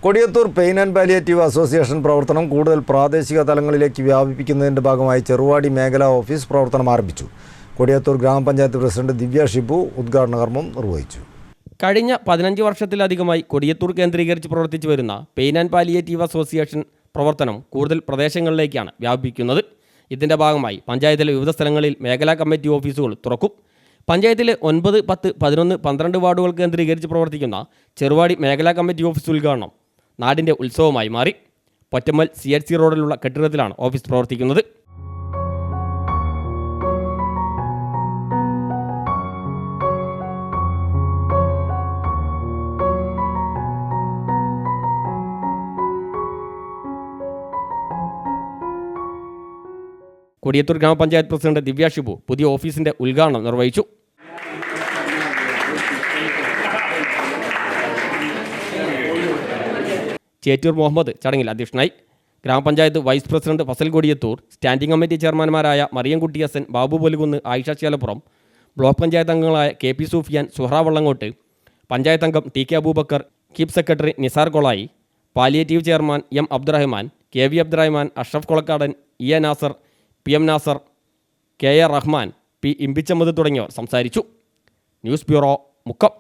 Kodiyathur pain and palliative association പ്രവർത്തനം കൂടുതൽ പ്രാദേശിക തലങ്ങളിലേക്ക് വ്യാപിപ്പിക്കുന്നതിൻ്റെ ഭാഗമായി ചെറുവാടി മേഖലാ ഓഫീസ് പ്രവർത്തനം ആരംഭിച്ചു. കൊടിയത്തൂർ ഗ്രാമപഞ്ചായത്ത് പ്രസിഡന്റ് ദിവ്യ ഷിബു ഉദ്ഘാടന കർമ്മം നിർവഹിച്ചു. കഴിഞ്ഞ 15 വർഷത്തിലധികമായി കൊടിയത്തൂർ കേന്ദ്രീകരിച്ച് പ്രവർത്തിച്ചു വരുന്ന പെയിൻ ആൻഡ് പാലിയേറ്റീവ് അസോസിയേഷൻ പ്രവർത്തനം കൂടുതൽ പ്രദേശങ്ങളിലേക്കാണ് വ്യാപിപ്പിക്കുന്നത്. ഇതിൻ്റെ ഭാഗമായി പഞ്ചായത്തിലെ വിവിധ സ്ഥലങ്ങളിൽ മേഖലാ കമ്മിറ്റി ഓഫീസുകൾ തുറക്കും. പഞ്ചായത്തിലെ 9, 10, 11, 12 വാർഡുകൾ കേന്ദ്രീകരിച്ച് പ്രവർത്തിക്കുന്ന ചെറുവാടി മേഖലാ കമ്മിറ്റി ഓഫീസ് ഉദ്ഘാടനം നാടിൻ്റെ ഉത്സവമായി മാറി. പൊറ്റമ്മൽ CHC റോഡിലുള്ള കെട്ടിടത്തിലാണ് ഓഫീസ് പ്രവർത്തിക്കുന്നത്. കൊടിയത്തൂർ ഗ്രാമപഞ്ചായത്ത് പ്രസിഡന്റ് ദിവ്യ ഷിബു പുതിയ ഓഫീസിന്റെ ഉദ്ഘാടനം നിർവഹിച്ചു. ചേറ്റൂർ മുഹമ്മദ് ചടങ്ങിൽ അധ്യക്ഷനായി. Grama panchayat vice president Fazal Kodiyathur, standing committee ചെയർമാൻമാരായ മറിയംകുട്ടി ഹസൻ, ബാബു പൊലുകുന്ന്, ആയിഷ ചേലപ്പുറം, ബ്ലോക്ക് പഞ്ചായത്ത് അംഗങ്ങളായ KP സൂഫിയാൻ, സുഹ്റ വള്ളങ്ങോട്ട്, പഞ്ചായത്ത് അംഗം TK അബൂബക്കർ, കീപ് secretary Nisar Kolayi, palliative chairman M Abdurahman, KV Abdurahman, Ashraf Kolakkadan, EA Nasar, PM Nasar, KA Rahman, P Imbichammad തുടങ്ങിയവർ സംസാരിച്ചു. News bureau, Mukkam.